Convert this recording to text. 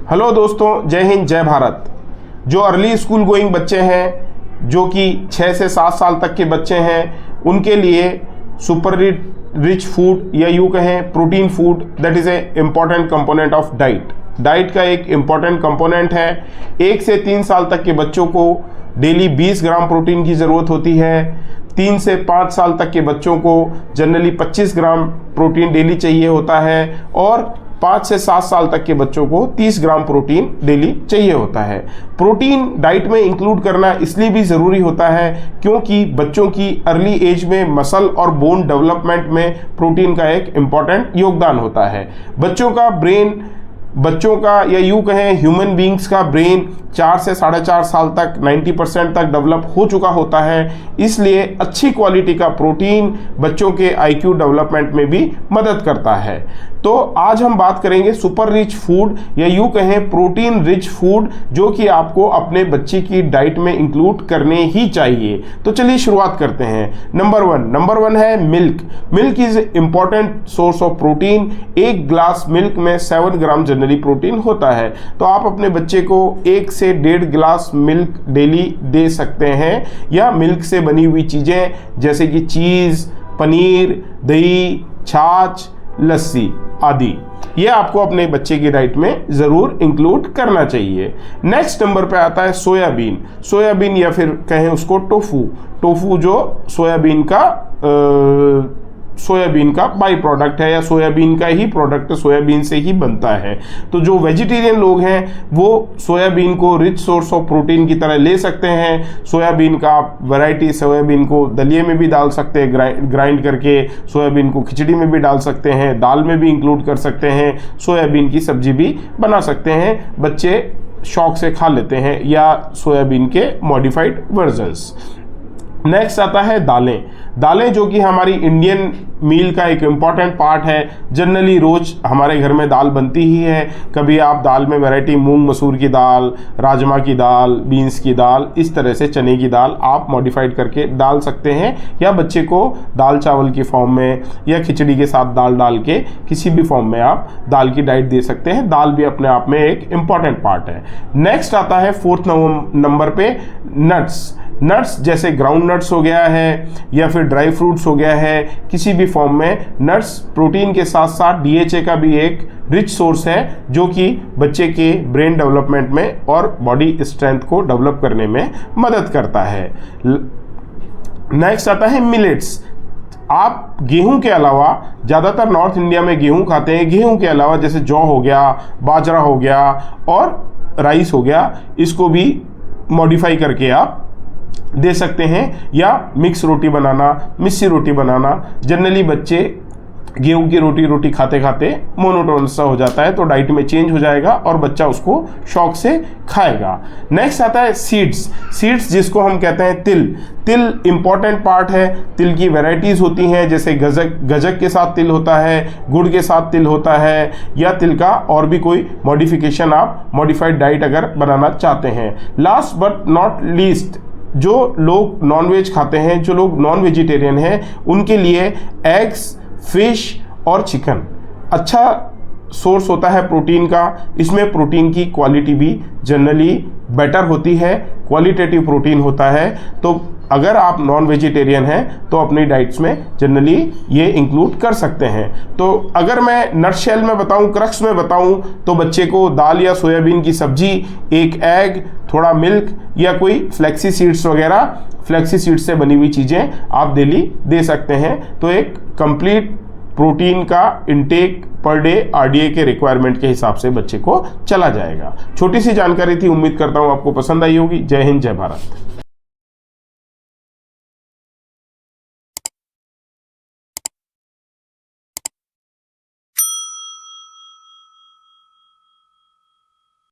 Hello दोस्तों, जय हिंद जय भारत। जो अर्ली स्कूल गोइंग बच्चे हैं, जो कि 6 से 7 साल तक के बच्चे हैं, उनके लिए सुपर रिच फूड या यूँ कहें protein food that is a important component of diet का एक इम्पॉर्टेंट कंपोनेंट है। 1 से 3 साल तक के बच्चों को डेली 20 ग्राम प्रोटीन की ज़रूरत होती है। 3 से 5 साल तक के बच्चों को जनरली 25 ग्राम प्रोटीन डेली चाहिए होता है और 5 से 7 साल तक के बच्चों को 30 ग्राम प्रोटीन डेली चाहिए होता है। प्रोटीन डाइट में इंक्लूड करना इसलिए भी ज़रूरी होता है क्योंकि बच्चों की अर्ली एज में मसल और बोन डेवलपमेंट में प्रोटीन का एक इम्पॉर्टेंट योगदान होता है। बच्चों का या यूँ कहें ह्यूमन बींग्स का ब्रेन 4 से 4.5 साल तक 90% तक डेवलप हो चुका होता है। इसलिए अच्छी क्वालिटी का प्रोटीन बच्चों के IQ डेवलपमेंट में भी मदद करता है। तो आज हम बात करेंगे सुपर रिच फूड या यूँ कहें प्रोटीन रिच फूड, जो कि आपको अपने बच्चे की डाइट में इंक्लूड करने ही चाहिए। तो चलिए शुरुआत करते हैं। नंबर वन है milk is important source of protein. 1 glass milk में 7 ग्राम जनरली प्रोटीन होता है। तो आप अपने बच्चे को 1 से 1.5 ग्लास मिल्क डेली दे सकते हैं, या मिल्क से बनी हुई चीज़ें जैसे कि चीज़, पनीर, दही, छाछ, लस्सी आदि, ये आपको अपने बच्चे की डाइट में ज़रूर इंक्लूड करना चाहिए। नेक्स्ट नंबर पे आता है सोयाबीन या फिर कहें उसको टोफू जो सोयाबीन का बाई प्रोडक्ट है या सोयाबीन का ही प्रोडक्ट सोयाबीन से ही बनता है। तो जो वेजिटेरियन लोग हैं वो सोयाबीन को रिच सोर्स ऑफ प्रोटीन की तरह ले सकते हैं। सोयाबीन का आप वैरायटी, सोयाबीन को दलिए में भी डाल सकते हैं, ग्राइंड करके सोयाबीन को खिचड़ी में भी डाल सकते हैं, दाल में भी इंक्लूड कर सकते हैं, सोयाबीन की सब्जी भी बना सकते हैं। बच्चे शौक से खा लेते हैं या सोयाबीन के मॉडिफाइड वर्जन्स। नेक्स्ट आता है दालें जो कि हमारी इंडियन मील का एक इम्पॉर्टेंट पार्ट है। जनरली रोज हमारे घर में दाल बनती ही है। कभी आप दाल में वैरायटी मूंग मसूर की दाल, राजमा की दाल, बीन्स की दाल, इस तरह से चने की दाल आप मॉडिफाइड करके डाल सकते हैं, या बच्चे को दाल चावल की फॉर्म में या खिचड़ी के साथ दाल डाल के किसी भी फॉर्म में आप दाल की डाइट दे सकते हैं। दाल भी अपने आप में एक इम्पॉर्टेंट पार्ट है। नेक्स्ट आता है 4th नंबर पे नट्स जैसे ग्राउंड नट्स हो गया है या फिर ड्राई फ्रूट्स हो गया है। किसी भी फॉर्म में नट्स प्रोटीन के साथ साथ DHA का भी एक रिच सोर्स है, जो कि बच्चे के ब्रेन डेवलपमेंट में और बॉडी स्ट्रेंथ को डेवलप करने में मदद करता है। नेक्स्ट आता है मिलेट्स। आप गेहूं के अलावा, ज़्यादातर नॉर्थ इंडिया में गेहूं खाते हैं, गेहूं के अलावा जैसे जौ हो गया, बाजरा हो गया और राइस हो गया, इसको भी मॉडिफाई करके आप दे सकते हैं, या मिक्स रोटी बनाना, मिस्सी रोटी बनाना। जनरली बच्चे गेहूं की रोटी खाते खाते मोनोटोनस सा हो जाता है, तो डाइट में चेंज हो जाएगा और बच्चा उसको शौक से खाएगा। नेक्स्ट आता है सीड्स जिसको हम कहते हैं तिल इम्पॉर्टेंट पार्ट है। तिल की वैरायटीज़ होती हैं, जैसे गजक के साथ तिल होता है, गुड़ के साथ तिल होता है, या तिल का और भी कोई मॉडिफिकेशन आप मॉडिफाइड डाइट अगर बनाना चाहते हैं। लास्ट बट नॉट लीस्ट, जो लोग नॉनवेज खाते हैं, जो लोग नॉन वेजिटेरियन हैं, उनके लिए एग्स, फिश और चिकन अच्छा सोर्स होता है प्रोटीन का। इसमें प्रोटीन की क्वालिटी भी जनरली बेटर होती है, क्वालिटेटिव प्रोटीन होता है। तो अगर आप नॉन वेजिटेरियन हैं तो अपनी डाइट्स में जनरली ये इंक्लूड कर सकते हैं। तो अगर मैं नटशेल में बताऊं, क्रक्स में बताऊं, तो बच्चे को दाल या सोयाबीन की सब्जी, 1 एग, थोड़ा मिल्क या कोई फ्लैक्सी सीड्स से बनी हुई चीज़ें आप डेली दे सकते हैं। तो एक कंप्लीट प्रोटीन का इनटेक पर डे RDA के रिक्वायरमेंट के हिसाब से बच्चे को चला जाएगा। छोटी सी जानकारी थी, उम्मीद करता हूँ आपको पसंद आई होगी। जय हिंद जय भारत।